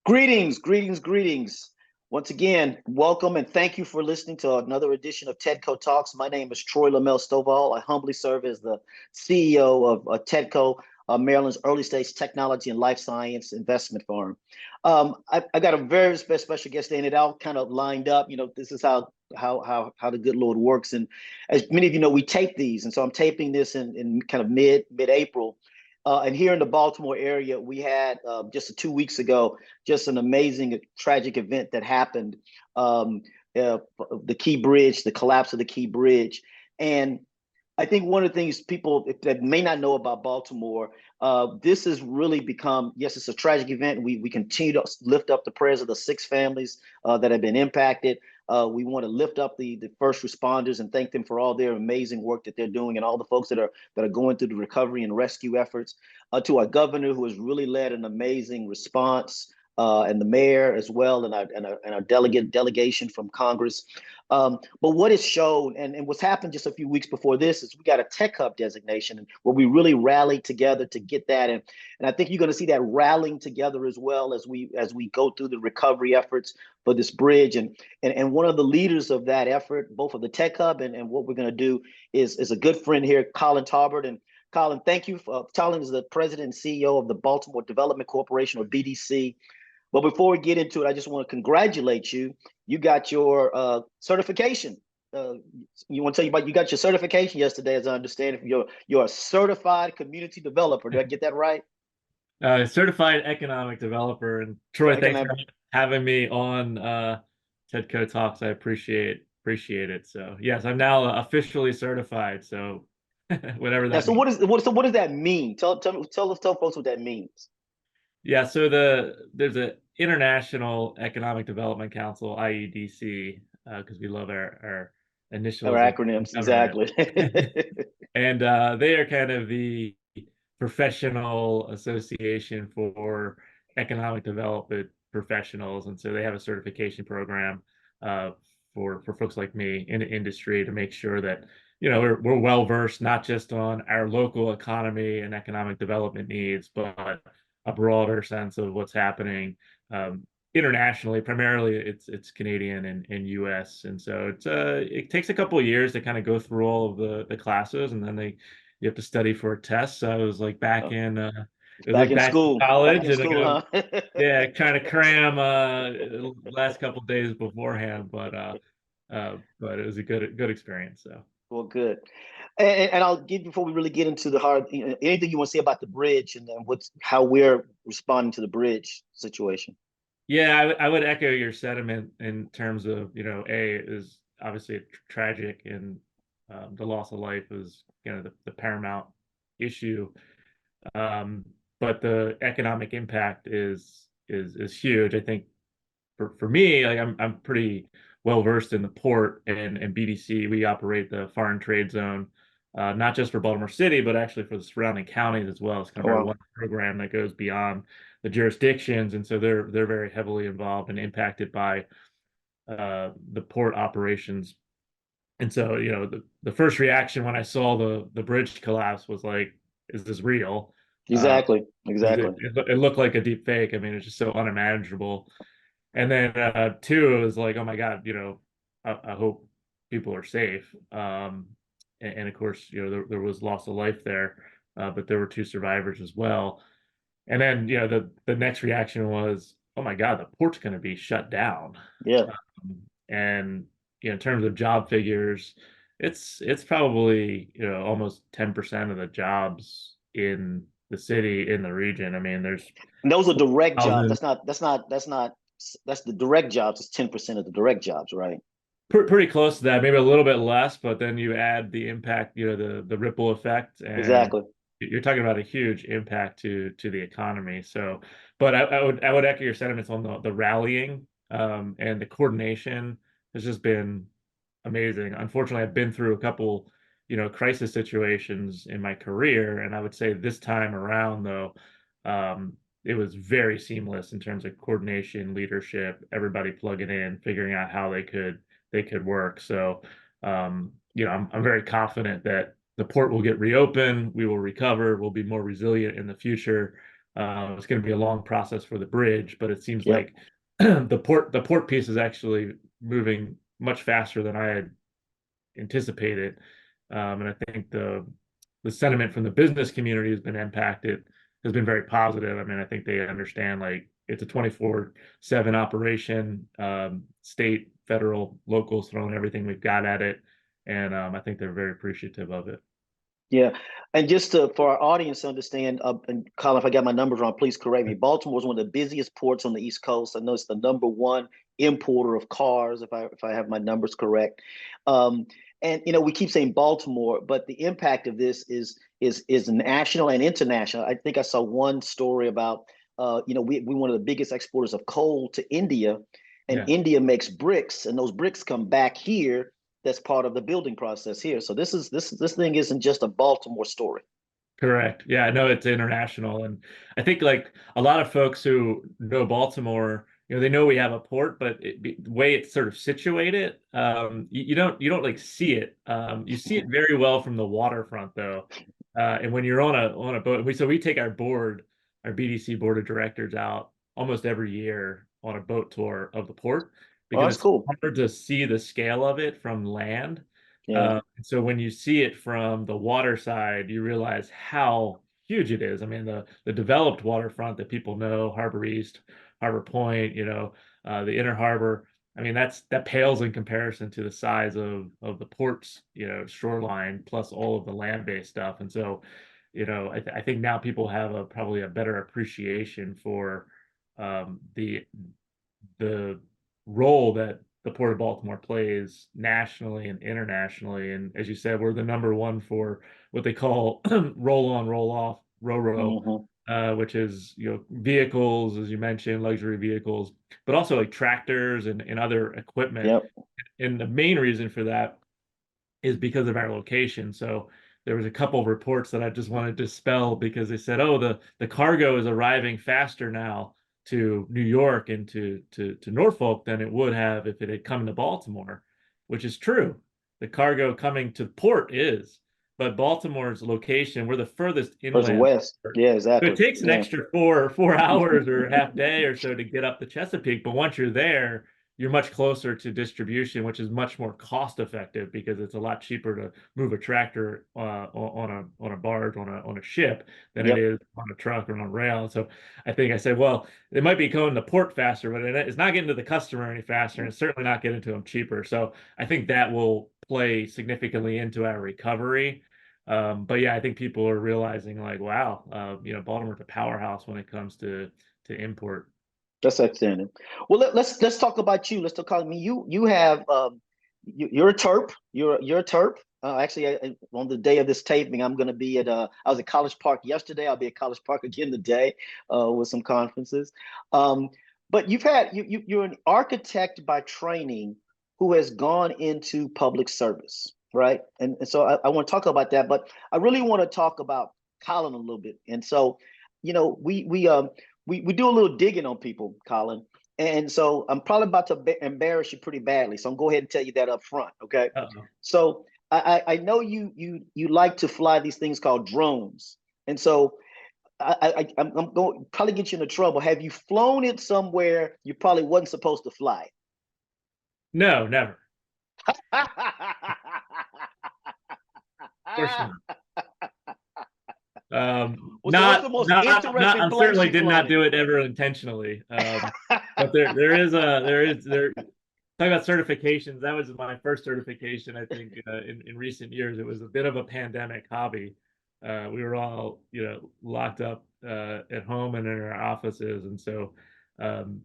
Greetings. Once again, welcome and thank you for listening to another edition of TEDCO Talks. My name is Troy Lamel Stovall. I humbly serve as the CEO of TEDCO, Maryland's early stage technology and life science investment firm. I got a very special guest in it all kind of lined up. You know, this is how the good Lord works. And as many of you know, we tape these. And so I'm taping this in kind of mid-April. And here in the Baltimore area, we had just 2 weeks ago, just an amazing, tragic event that happened. The Key Bridge, the collapse of the Key Bridge. And I think one of the things people that may not know about Baltimore, this has really become, yes, it's a tragic event. We continue to lift up the prayers of the 6 families that have been impacted. We want to lift up the first responders and thank them for all their amazing work that they're doing, and all the folks that are going through the recovery and rescue efforts. To our governor, who has really led an amazing response, and the mayor as well, and our delegation from Congress. But what is shown, and what's happened just a few weeks before this, is we got a Tech Hub designation where we really rallied together to get that. And I think you're going to see that rallying together as well as we go through the recovery efforts for this bridge. And one of the leaders of that effort, both of the Tech Hub and what we're going to do, is a good friend here, Colin Tarbert. And Colin, thank you. Colin is the president and CEO of the Baltimore Development Corporation, or BDC. But before we get into it, I just want to congratulate you. You got your certification. You want to tell you about, you got your certification yesterday, as I understand it. You're a certified community developer. Did I get that right? Certified economic developer. And Troy, thanks for having me on TEDCO Talks. I appreciate it. So yes, I'm now officially certified. So whatever that means. So what does that mean? Tell folks what that means. Yeah, so there's an International Economic Development Council, IEDC, because we love our initials. Our acronyms, exactly. And they are kind of the professional association for economic development professionals. And so they have a certification program for folks like me in the industry to make sure that, you know, we're well versed, not just on our local economy and economic development needs, but a broader sense of what's happening internationally. Primarily it's Canadian and US, and so it takes a couple of years to kind of go through all of the classes, and then you have to study for a test. So I was like back in school, college, huh? Yeah, trying to cram the last couple of days beforehand, but it was a good experience. So well, good. And I'll give, before we really get into the hard, anything you want to say about the bridge and how we're responding to the bridge situation. Yeah, I would echo your sentiment in terms of, you know, is obviously tragic, and the loss of life is, you know, the paramount issue. But the economic impact is huge. I think for me, like I'm pretty well versed in the port and BDC. We operate the foreign trade zone, not just for Baltimore City, but actually for the surrounding counties as well. It's kind of our one program that goes beyond the jurisdictions, and so they're very heavily involved and impacted by the port operations. And so, you know, the first reaction when I saw the bridge collapse was like, is this real? Exactly. It looked like a deep fake. I mean, it's just so unimaginable. And then two, it was like, oh my God, you know, I hope people are safe. And of course, you know, there was loss of life there, but there were 2 survivors as well. And then, you know, the next reaction was, oh my God, the port's going to be shut down. Yeah. And, you know, in terms of job figures, it's probably, you know, almost 10% of the jobs in the city, in the region. I mean, and those are direct jobs. That's the direct jobs. It's 10% of the direct jobs, right? Pretty close to that, maybe a little bit less, but then you add the impact, you know, the ripple effect, and exactly, you're talking about a huge impact to the economy. So, but I would echo your sentiments on the rallying and the coordination has just been amazing. Unfortunately, I've been through a couple, you know, crisis situations in my career, and I would say this time around, though, it was very seamless in terms of coordination, leadership, everybody plugging in, figuring out how they could work. So, you know, I'm very confident that the port will get reopened. We will recover. We'll be more resilient in the future. It's going to be a long process for the bridge, but it seems Yep. like the port piece is actually moving much faster than I had anticipated. And I think the sentiment from the business community has been impacted, has been very positive. I mean, I think they understand like it's a 24/7 operation, state, federal, locals throwing everything we've got at it. And I think they're very appreciative of it. Yeah, and just for our audience to understand, and Colin, if I got my numbers wrong, please correct me. Baltimore is one of the busiest ports on the East Coast. I know it's the number one importer of cars, if I have my numbers correct. Um, and we keep saying Baltimore, but the impact of this is national and international. I think I saw one story about we one of the biggest exporters of coal to India, and Yeah. India makes bricks, and those bricks come back here. That's part of the building process here. So this thing isn't just a Baltimore story. Correct. Yeah, I know it's international. And I think like a lot of folks who know Baltimore, they know we have a port, but the way it's sort of situated, you don't like see it. You see it very well from the waterfront though. And when you're on a boat, we take our BDC board of directors out almost every year on a boat tour of the port Oh, because that's it's cool. hard to see the scale of it from land. Yeah. So when you see it from the water side, you realize how huge it is. I mean, the developed waterfront that people know, Harbor East, Harbor Point, the Inner Harbor. I mean, that pales in comparison to the size of the port's, shoreline plus all of the land-based stuff. And so, I think now people have probably a better appreciation for the role that the Port of Baltimore plays nationally and internationally. And as you said, we're the number one for what they call roll on, roll off, ro-ro, Hmm. which is, vehicles, as you mentioned, luxury vehicles, but also like tractors and other equipment. Yep. And the main reason for that is because of our location. So there was a couple of reports that I just wanted to dispel because they said, "Oh, the cargo is arriving faster now to New York and to Norfolk than it would have if it had come to Baltimore," which is true. The cargo coming to port is, but Baltimore's location, we're the furthest First inland West. port. Yeah, So it exactly. takes an Yeah. extra four hours or half day or so to get up the Chesapeake. But once you're there, you're much closer to distribution, which is much more cost effective because it's a lot cheaper to move a tractor on a barge on a ship than it Yep. is on a truck or on a rail. And so I think I said, well, it might be going to port faster, but it's not getting to the customer any faster, and it's certainly not getting to them cheaper. So I think that will play significantly into our recovery. But yeah, I think people are realizing like, wow, Baltimore's a powerhouse when it comes to import. That's outstanding. Well, let's talk about you. Let's talk about me. You have you're a Terp. You're a Terp. Actually, on the day of this taping, I'm going to be at. I was at College Park yesterday. I'll be at College Park again today with some conferences. Um, but you're an architect by training who has gone into public service, right? And so I want to talk about that, but I really want to talk about Colin a little bit. And so, we do a little digging on people, Colin. And so I'm probably about to embarrass you pretty badly. So I'm going to go ahead and tell you that up front. Okay. Uh-oh. So I know you like to fly these things called drones. And so I'm going to probably get you into trouble. Have you flown it somewhere you probably wasn't supposed to fly No, never. it? Of course not. Well, so what's the most Not. interesting I place certainly you did flown not it? do it ever intentionally. But there. Talking about certifications, that was my first certification. I think in recent years, it was a bit of a pandemic hobby. We were all locked up at home and in our offices, and so um,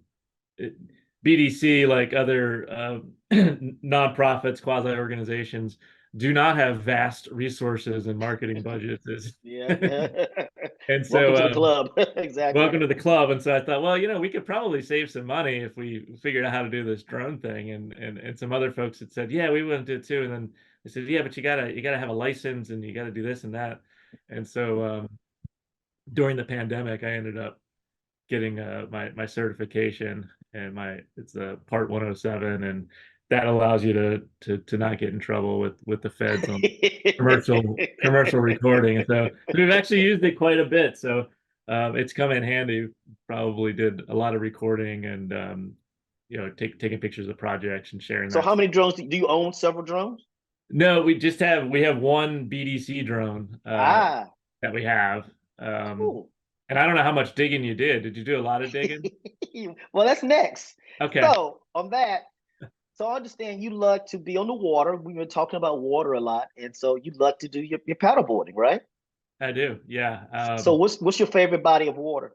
it, BDC, like other nonprofits, quasi organizations, do not have vast resources and marketing budgets. Yeah. And Welcome so, to the club. Exactly. welcome to the club. And so I thought, well, we could probably save some money if we figured out how to do this drone thing. And some other folks had said, yeah, we want to do it too. And then they said, yeah, but you gotta have a license and you gotta do this and that. And so during the pandemic, I ended up getting my certification, and it's a Part 107, and that allows you to not get in trouble with the feds on commercial recording. And so we've actually used it quite a bit. So It's come in handy. Probably did a lot of recording and taking pictures of projects and sharing So that. how many drones do you own? Several drones? No, we have one BDC drone Ah, that we have. cool. And I don't know how much digging you did. Did you do a lot of digging? Well, that's next. Okay, So on that, so I understand you love to be on the water. We've been talking about water a lot, and so you love to do your paddle boarding, right? I do. Yeah. So what's your favorite body of water?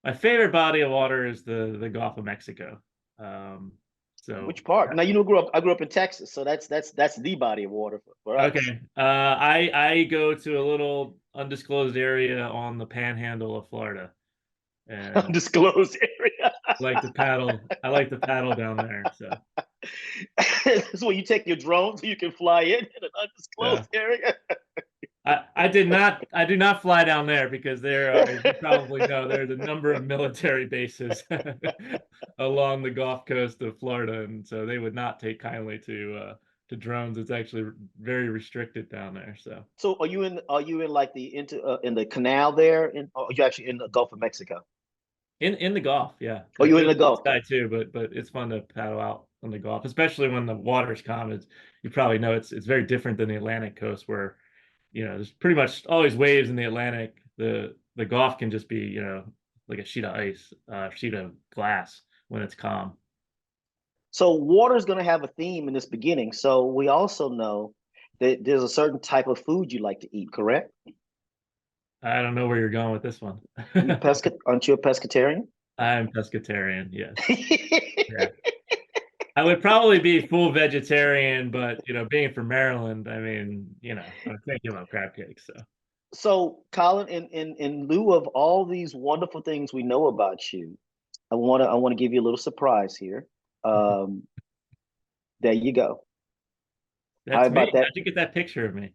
My favorite body of water is the Gulf of Mexico. So Which part? Now you know, I grew up in Texas, so that's the body of water for us. okay. I go to a little undisclosed area on the panhandle of Florida, and Undisclosed area. I like to paddle down there. So That's where you take your drone so you can fly in an yeah. undisclosed area. I do not fly down there because there are, as you probably know, there's a number of military bases along the Gulf Coast of Florida, and so they would not take kindly to drones. It's actually very restricted down there. So So are you in like the into in the canal there, or are you actually in the Gulf of Mexico? in the Gulf, yeah, Are you in there's the Gulf? sky too, but it's fun to paddle out on the Gulf, especially when the water's calm. You probably know it's very different than the Atlantic coast where there's pretty much always waves in the Atlantic. The Gulf can just be, like a sheet of ice, sheet of glass when it's calm. So water is going to have a theme in this beginning. So we also know that there's a certain type of food you like to eat, correct? I don't know where you're going with this one. Aren't you a pescatarian? I'm pescatarian, yes. Yeah. I would probably be full vegetarian, but being from Maryland, I mean, I can't give up crab cakes. So So, Colin, in lieu of all these wonderful things we know about you, I wanna give you a little surprise here. Um, there you go. How that's me. about that? How'd you get that picture of me?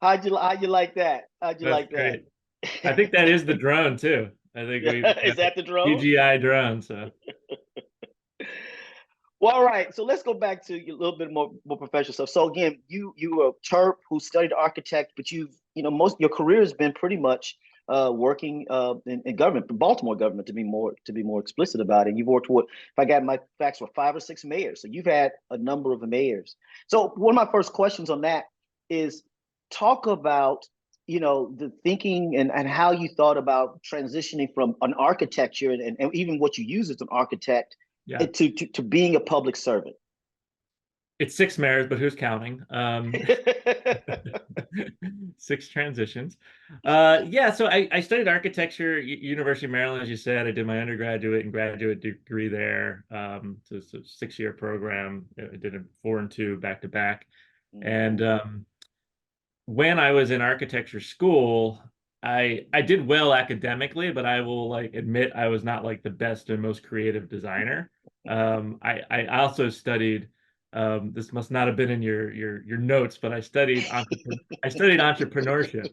How'd you like that? How'd you That's like that? great. I think that is the drone too. I think Yeah, we is got the that the drone? CGI drone. So Well, all right. So let's go back to a little bit more professional stuff. So again, you were a Terp who studied architect, but most your career has been pretty much working in government, Baltimore government to be more explicit about it. You've worked with, if I got my facts, with 5 or 6 mayors. So you've had a number of mayors. So one of my first questions on that is talk about the thinking and how you thought about transitioning from an architecture and even what you use as an architect yeah. to being a public servant. It's 6 mayors, but who's counting? 6 transitions. Yeah, so I studied architecture, University of Maryland, as you said. I did my undergraduate and graduate degree there. So it's a 6-year program. I did a 4 and 2 back to back. And when I was in architecture school, I did well academically, but I will admit I was not like the best and most creative designer. I also studied. This must not have been in your notes, but I studied entrepreneurship.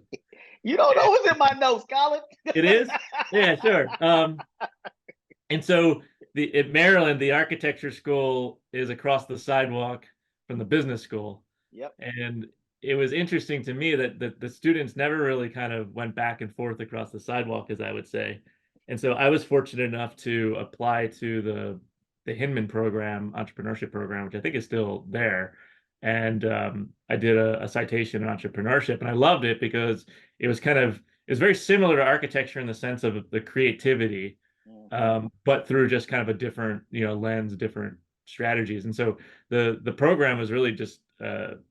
You don't know what's in my notes, Colin. It is? Yeah, sure. And so at Maryland, the architecture school is across the sidewalk from the business school. Yep. And it was interesting to me that the students never really kind of went back and forth across the sidewalk, as I would say. And so I was fortunate enough to apply to the Hinman program, entrepreneurship program, which I think is still there. And I did a citation in entrepreneurship, and I loved it because it was very similar to architecture in the sense of the creativity, but through just kind of a different lens, different strategies. And so the program was really just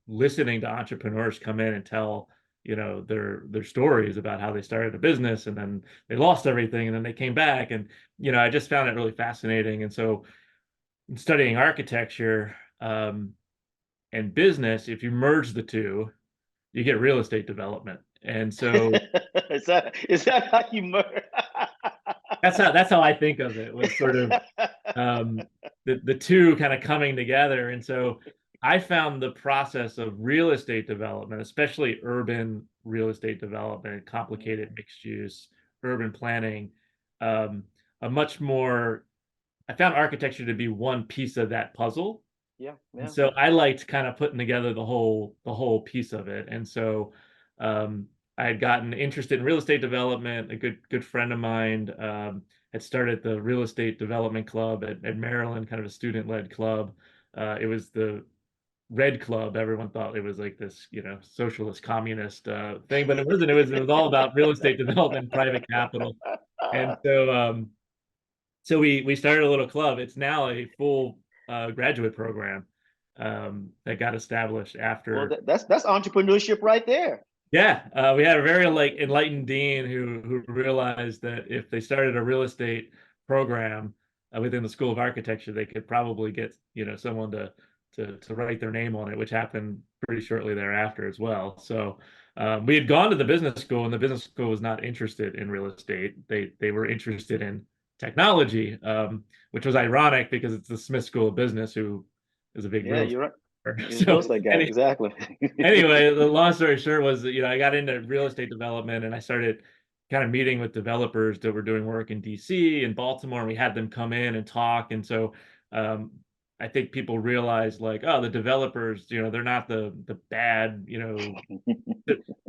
listening to entrepreneurs come in and tell their stories about how they started a business and then they lost everything and then they came back. And I just found it really fascinating. And so studying architecture and business, if you merge the two, you get real estate development. And so is that how you merge? that's how I think of it, was sort of the two kind of coming together. And so I found the process of real estate development, especially urban real estate development, complicated mixed use, urban planning, a much more. I found architecture to be one piece of that puzzle. Yeah, And yeah. so I liked kind of putting together the whole piece of it. And so I had gotten interested in real estate development. A good friend of mine had started the real estate development club at Maryland, kind of a student-led club. It was the Red Club. Everyone thought it was like this, socialist communist thing, but it wasn't. It was all about real estate development, private capital, and so we started a little club. It's now a full graduate program that got established Well, after. that's entrepreneurship right there. Yeah, we had a very enlightened dean who realized that if they started a real estate program within the School of Architecture, they could probably get someone to write their name on it, which happened pretty shortly thereafter as well. So we had gone to the business school, and the business school was not interested in real estate. They were interested in technology, which was ironic because it's the Smith School of Business, who is a big Yeah, real you're right. estate. You're a real So estate guy, exactly. anyway, the long story short was that, I got into real estate development, and I started kind of meeting with developers that were doing work in DC and Baltimore, and we had them come in and talk. And so um, I think people realized, like, oh, the developers, they're not the bad,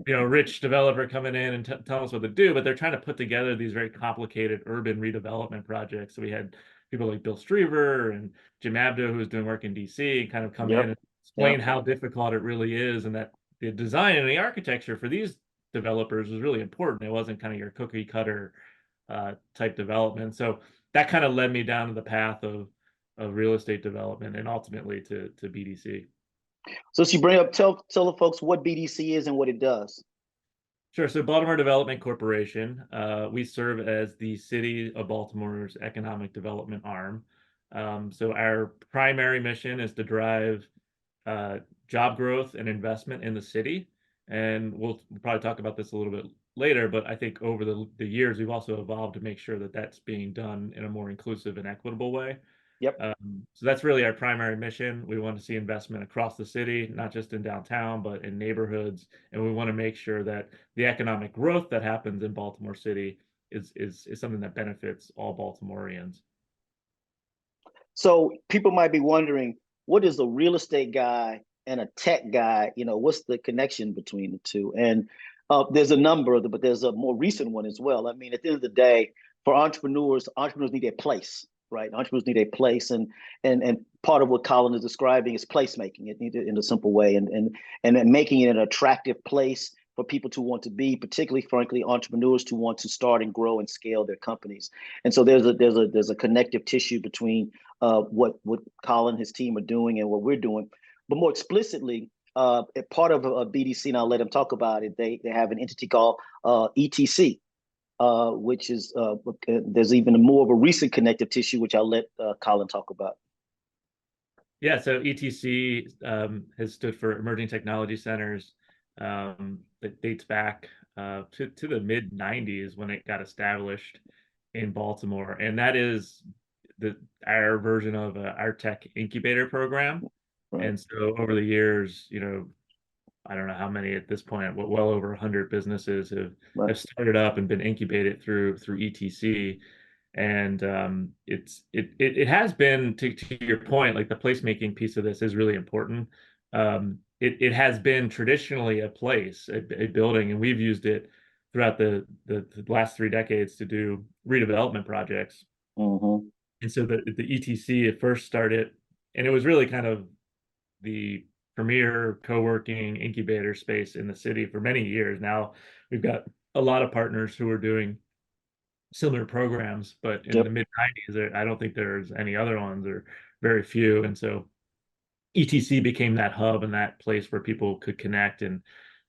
rich developer coming in and tell us what to do, but they're trying to put together these very complicated urban redevelopment projects. So we had people like Bill Streever and Jim Abdo, who was doing work in DC, kind of come in Yep. and explain Yep. how difficult it really is, and that the design and the architecture for these developers was really important. It wasn't kind of your cookie cutter type development. So that kind of led me down to the path of real estate development, and ultimately to BDC. So you bring up, tell the folks what BDC is and what it does. Sure. So Baltimore Development Corporation, we serve as the city of Baltimore's economic development arm. So our primary mission is to drive job growth and investment in the city. And we'll probably talk about this a little bit later, but I think over the years, we've also evolved to make sure that that's being done in a more inclusive and equitable way. Yep. So that's really our primary mission. We want to see investment across the city, not just in downtown, but in neighborhoods. And we want to make sure that the economic growth that happens in Baltimore City is something that benefits all Baltimoreans. So people might be wondering, what is a real estate guy and a tech guy? What's the connection between the two? And there's a number of them, but there's a more recent one as well. I mean, at the end of the day, for entrepreneurs need a place, right? Entrepreneurs need a place, and part of what Colin is describing is placemaking it in a simple way, and then making it an attractive place for people to want to be, particularly, frankly, entrepreneurs to want to start and grow and scale their companies. And so there's a connective tissue between what Colin and his team are doing and what we're doing. But more explicitly, part of a BDC, and I'll let him talk about it, they have an entity called ETC, which is, there's even more of a recent connective tissue, which I'll let Colin talk about. Yeah, so ETC has stood for Emerging Technology Centers. That dates back to the mid 90s when it got established in Baltimore. And that is our version of our tech incubator program. Right. And so over the years, I don't know how many at this point, but well over 100 businesses have started up and been incubated through ETC. And it has been, to your point, like the placemaking piece of this is really important. It has been traditionally a place, a building, and we've used it throughout the last 3 decades to do redevelopment projects. Mm-hmm. And so the ETC at first started, and it was really kind of the premier co-working incubator space in the city for many years. Now we've got a lot of partners who are doing similar programs, but in the mid 90s, I don't think there's any other ones, or very few. And so ETC became that hub and that place where people could connect and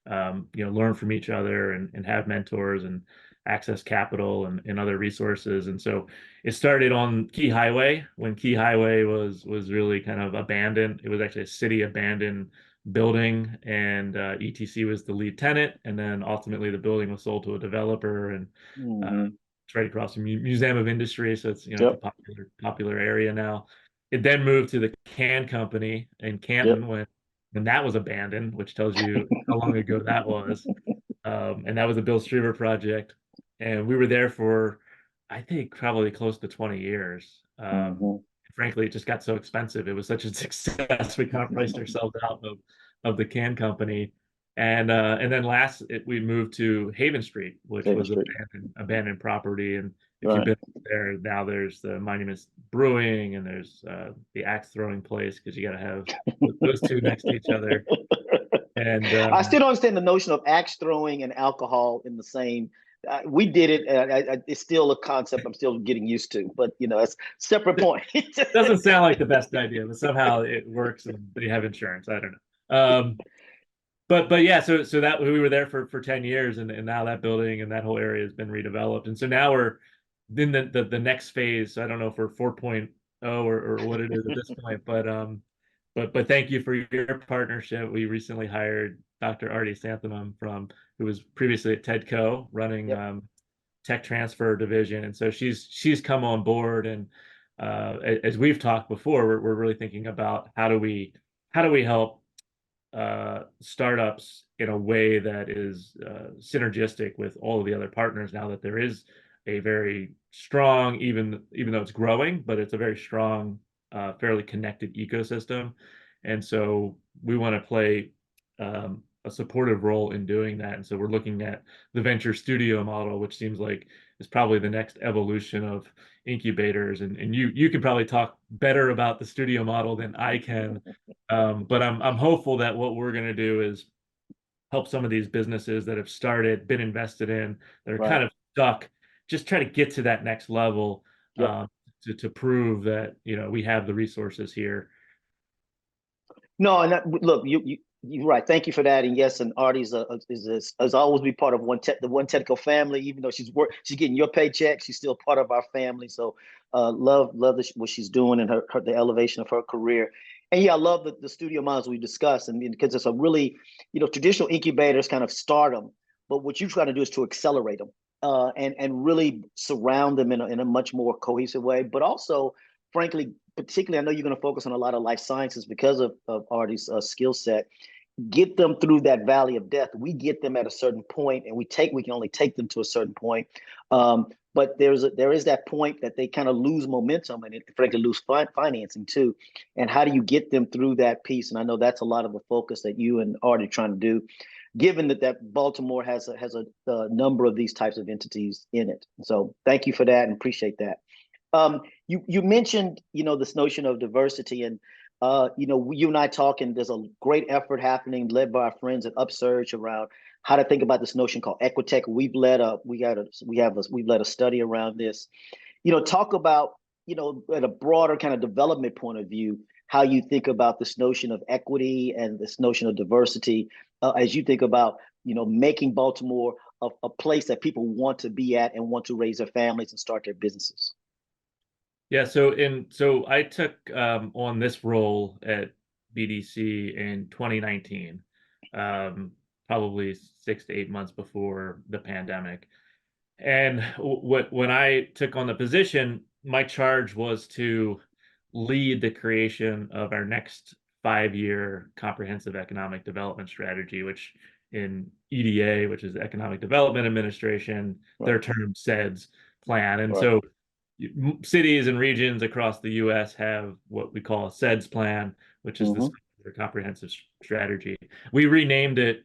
learn from each other and have mentors and access capital and other resources. And so it started on Key Highway when Key Highway was really kind of abandoned. It was actually a city abandoned building, and ETC was the lead tenant. And then ultimately the building was sold to a developer, and it's right across from Museum of Industry. So it's, it's a popular area now. It then moved to the Can Company in Canton when that was abandoned, which tells you how long ago that was. And that was a Bill Streever project. And we were there for, I think, probably close to 20 years. Frankly, it just got so expensive. It was such a success. We kind of priced ourselves out of the Can Company. And then we moved to Haven Street, which Haven was Street. abandoned property. And if you've Right. been there, now there's the Monuments Brewing, and there's the axe throwing place, because you got to have those two next to each other. And I still don't understand the notion of axe throwing and alcohol in the same. We did it. It's still a concept I'm still getting used to, but it's separate point. doesn't sound like the best idea, but somehow it works, and they have insurance. I don't know. But yeah, so that we were there for 10 years, and now that building and that whole area has been redeveloped. And so now we're in the next phase. So I don't know if we're 4.0 or what it is at this point, but thank you for your partnership. We recently hired Dr. Artie Santhanam who was previously at TEDCO running Yep. tech transfer division. And so she's come on board. And as we've talked before, we're really thinking about how do we help startups in a way that is synergistic with all of the other partners, now that there is a very strong, even though it's growing, but it's a very strong, fairly connected ecosystem. And so we want to play a supportive role in doing that. And so we're looking at the venture studio model, which seems like is probably the next evolution of incubators. And you can probably talk better about the studio model than I can. But I'm hopeful that what we're going to do is help some of these businesses that have started, been invested in, that are kind of stuck, just try to get to that next level, Yep. to prove that we have the resources here. No, and look, you're right. Thank you for that. And yes, and Artie's is always be part of the One TEDCO family. Even though she's getting your paycheck, she's still part of our family. So love what she's doing and the elevation of her career. And yeah, I love the studio models we discussed, and because it's a really, traditional incubators kind of start them, but what you're trying to do is to accelerate them, and really surround them in a much more cohesive way, but also, frankly, particularly, I know you're going to focus on a lot of life sciences because of Artie's skill set. Get them through that valley of death. We get them at a certain point, and we can only take them to a certain point. But there is that point that they kind of lose momentum, and frankly lose financing too. And how do you get them through that piece? And I know that's a lot of the focus that you and Artie are trying to do, given that Baltimore has a number of these types of entities in it. So thank you for that, and appreciate that. You mentioned, this notion of diversity, and you and I talking. There's a great effort happening, led by our friends at Upsurge, around how to think about this notion called Equitech. We've led a study around this. Talk about, at a broader kind of development point of view, how you think about this notion of equity and this notion of diversity, as you think about, making Baltimore a place that people want to be at and want to raise their families and start their businesses. Yeah, so I took on this role at BDC in 2019, probably 6 to 8 months before the pandemic. And when I took on the position, my charge was to lead the creation of our next 5-year comprehensive economic development strategy, which in EDA, which is Economic Development Administration, their term SEDS plan. And so cities and regions across the U.S. have what we call a SEDS plan, which is this comprehensive strategy. We renamed it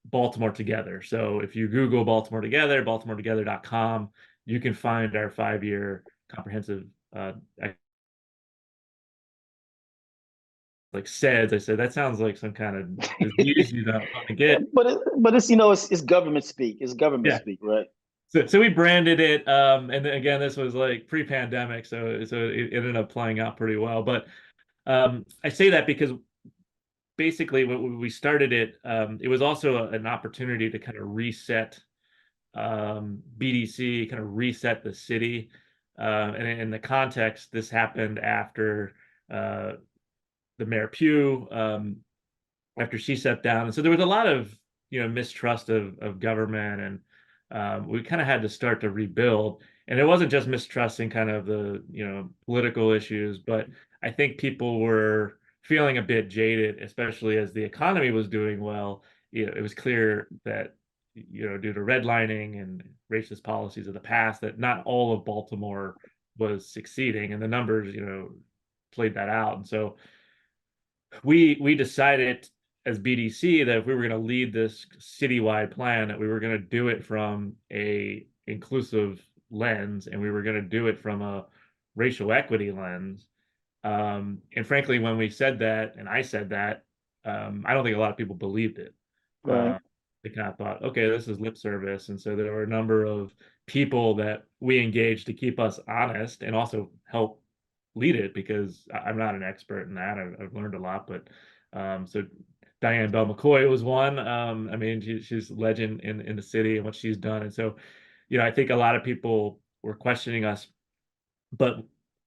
Baltimore Together. So if you Google Baltimore Together, baltimoretogether.com, you can find our 5-year comprehensive like SEDS. I said that sounds like some kind of disease you don't want to get. But it's it's government speak. It's government speak, right? So we branded it, and again, this was like pre-pandemic, so it ended up playing out pretty well. But I say that because basically when we started it, it was also an opportunity to kind of reset BDC, kind of reset the city. And in the context, this happened after the Mayor Pugh, after she stepped down, and so there was a lot of mistrust of government, and we kind of had to start to rebuild. And it wasn't just mistrusting kind of the political issues, but I think people were feeling a bit jaded, especially as the economy was doing well. It was clear that due to redlining and racist policies of the past, that not all of Baltimore was succeeding, and the numbers played that out. And so we decided as BDC that if we were going to lead this citywide plan, that we were going to do it from a inclusive lens, and we were going to do it from a racial equity lens. And frankly, when we said that, and I said that, I don't think a lot of people believed it. Right. They kind of thought, okay, this is lip service. And so there were a number of people that we engaged to keep us honest and also help lead it, because I'm not an expert in that. I've learned a lot, but so Diane Bell McCoy was one. I mean, she's a legend in the city and what she's done. And so, I think a lot of people were questioning us, but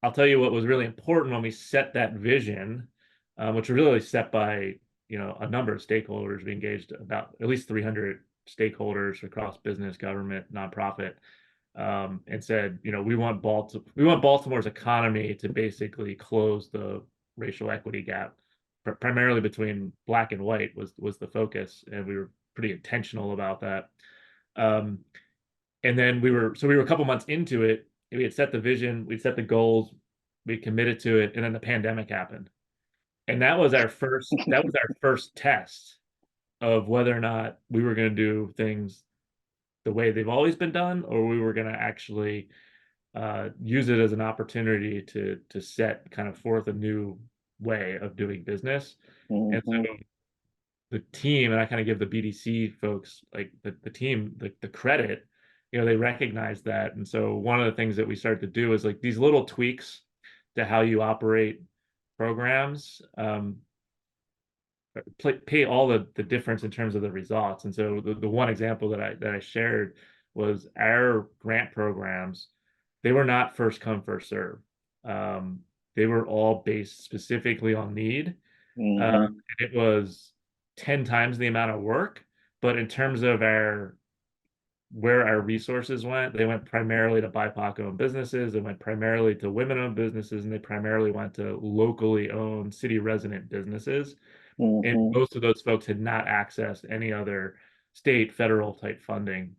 I'll tell you what was really important when we set that vision, which was really set by, a number of stakeholders. We engaged about at least 300 stakeholders across business, government, nonprofit, and said, we want Baltimore's economy to basically close the racial equity gap, primarily between Black and white was the focus, and we were pretty intentional about that. And then we were a couple months into it. We had set the vision, we set the goals, we committed to it, and then the pandemic happened. And that was our first test of whether or not we were going to do things the way they've always been done, or we were going to actually use it as an opportunity to set kind of forth a new way of doing business. Mm-hmm. And so the team, and I kind of give the BDC folks, like the team, the credit, they recognize that. And so one of the things that we started to do is like these little tweaks to how you operate programs, pay all the difference in terms of the results. And so the one example that I shared was our grant programs. They were not first come, first serve. They were all based specifically on need. Mm-hmm. It was 10 times the amount of work, but in terms of where our resources went, they went primarily to BIPOC-owned businesses, they went primarily to women-owned businesses, and they primarily went to locally owned city resident businesses. Mm-hmm. And most of those folks had not accessed any other state, federal type funding.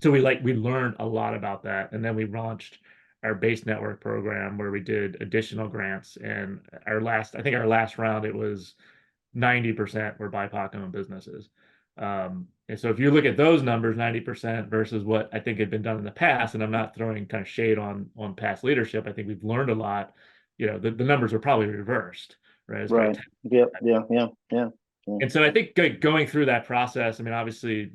So we learned a lot about that. And then we launched our base network program where we did additional grants. And I think our last round, it was 90% were BIPOC-owned businesses. And so if you look at those numbers, 90% versus what I think had been done in the past, and I'm not throwing kind of shade on past leadership, I think we've learned a lot. The numbers are probably reversed, right? It's Right. Yeah. And so I think going through that process, I mean, obviously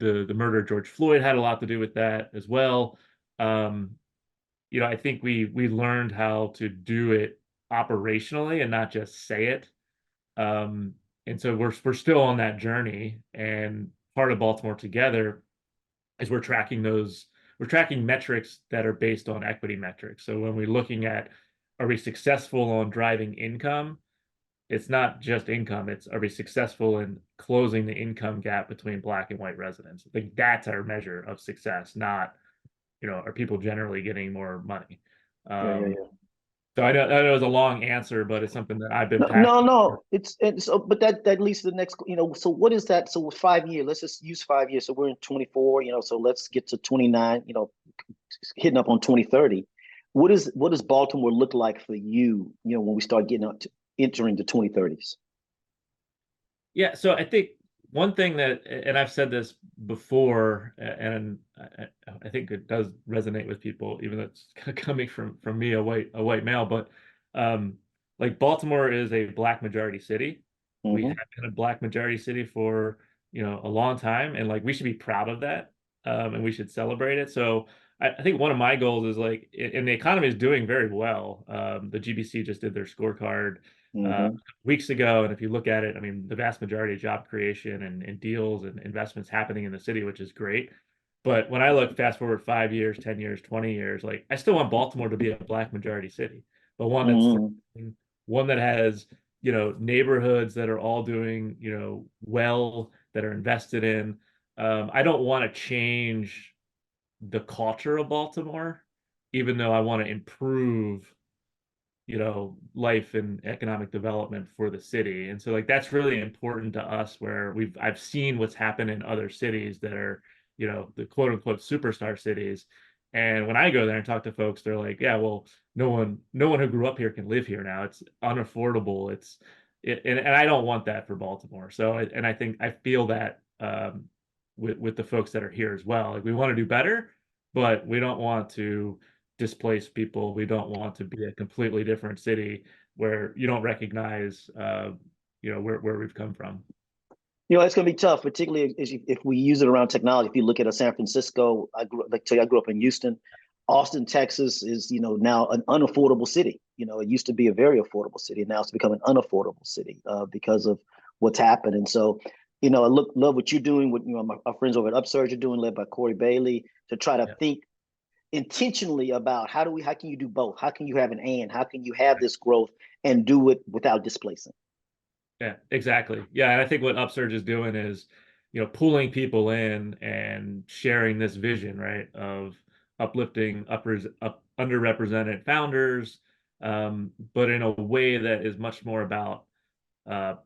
the murder of George Floyd had a lot to do with that as well. I think we learned how to do it operationally and not just say it. And so we're still on that journey, and part of Baltimore Together is we're tracking metrics that are based on equity metrics. So when we're looking at, are we successful on driving income? It's not just income, it's, are we successful in closing the income gap between Black and white residents? Like that's our measure of success, not, are people generally getting more money? Yeah. So I know it was a long answer, but it's something that I've been No, passionate no. But that leads to the next. So what is that? So with 5 years, let's just use 5 years. So we're in 24. So let's get to 29. Hitting up on 2030. What does Baltimore look like for you? When we start entering the 2030s. Yeah, so I think one thing that, and I've said this before, and I think it does resonate with people, even though it's coming from me, a white male, but like Baltimore is a Black majority city. We have been a Black majority city for a long time, and like we should be proud of that, and we should celebrate it. So I think one of my goals is like, and the economy is doing very well. The GBC just did their scorecard weeks ago, and if you look at it, I mean, the vast majority of job creation and deals and investments happening in the city, which is great. But when I look fast forward 5 years, 10 years, 20 years, like I still want Baltimore to be a Black majority city, but one that's one that has neighborhoods that are all doing well, that are invested in. I don't want to change the culture of Baltimore, even though I want to improve life and economic development for the city. And so like that's really important to us, where I've seen what's happened in other cities that are the quote unquote superstar cities. And when I go there and talk to folks, they're like, yeah, well, no one who grew up here can live here now. It's unaffordable. It's and I don't want that for Baltimore. So, and I feel that with the folks that are here as well. Like, we want to do better, but we don't want to displace people. We don't want to be a completely different city where you don't recognize, where we've come from. It's going to be tough, particularly if we use it around technology. If you look at San Francisco, I grew up in Houston. Austin, Texas is, now an unaffordable city. It used to be a very affordable city. Now it's become an unaffordable city because of what's happened. And so, I love what you're doing, what my friends over at Upsurge are doing, led by Corey Bailey, to try to think intentionally about how can you do both? How can you have how can you have this growth and do it without displacing? Yeah, exactly. Yeah, and I think what Upsurge is doing is, pulling people in and sharing this vision, right, of uplifting underrepresented founders, but in a way that is much more about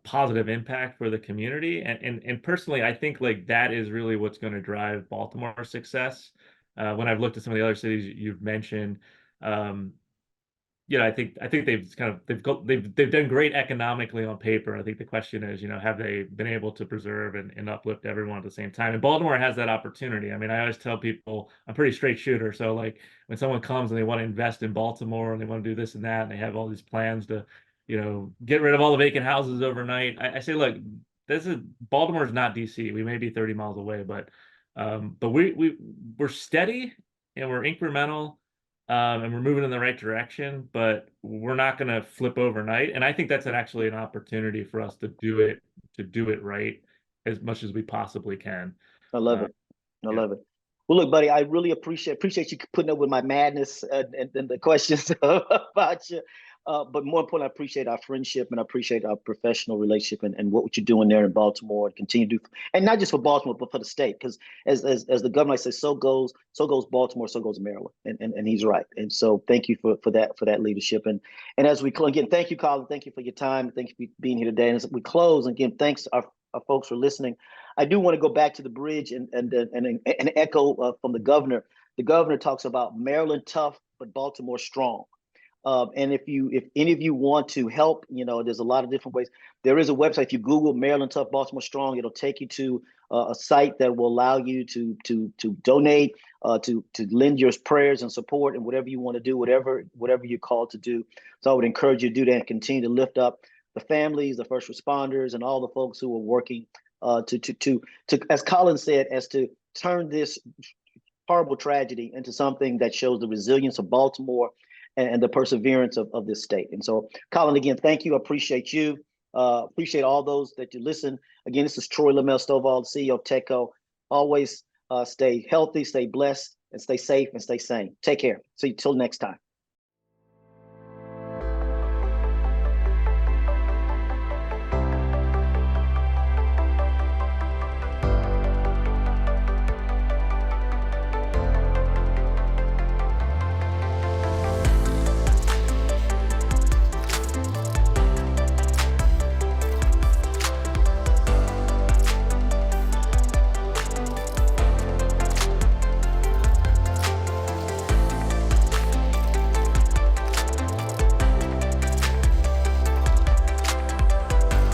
positive impact for the community. And personally, I think like that is really what's going to drive Baltimore's success. When I've looked at some of the other cities you've mentioned, I think they've done great economically on paper. I think the question is, have they been able to preserve and uplift everyone at the same time? And Baltimore has that opportunity. I mean, I always tell people I'm pretty straight shooter. So like when someone comes and they want to invest in Baltimore and they want to do this and that, and they have all these plans to, get rid of all the vacant houses overnight, I say, look, Baltimore's not DC. We may be 30 miles away, but we're steady and we're incremental. And we're moving in the right direction, but we're not going to flip overnight. And I think that's actually an opportunity for us to do it right as much as we possibly can. I love it. I love it. Well, look, buddy, I really appreciate you putting up with my madness and the questions about you. But more importantly, I appreciate our friendship and I appreciate our professional relationship and what you're doing there in Baltimore and continue to do, and not just for Baltimore, but for the state. Because as the governor says, so goes Baltimore, so goes Maryland, and he's right. And so thank you for that leadership. And as we again, thank you, Colin. Thank you for your time. Thank you for being here today. And as we close, again, thanks our folks for listening. I do want to go back to the bridge and echo from the governor. The governor talks about Maryland tough, but Baltimore strong. And if any of you want to help, there's a lot of different ways. There is a website. If you Google Maryland Tough, Baltimore Strong, it'll take you to a site that will allow you to donate, to lend your prayers and support and whatever you want to do, whatever you're called to do. So I would encourage you to do that and continue to lift up the families, the first responders, and all the folks who are working to, as Colin said, as to turn this horrible tragedy into something that shows the resilience of Baltimore and the perseverance of this state. And so, Colin, again, thank you. I appreciate you. Appreciate all those that you listen. Again, this is Troy Lamel Stovall, CEO of TEDCO. Always stay healthy, stay blessed, and stay safe and stay sane. Take care. See you till next time.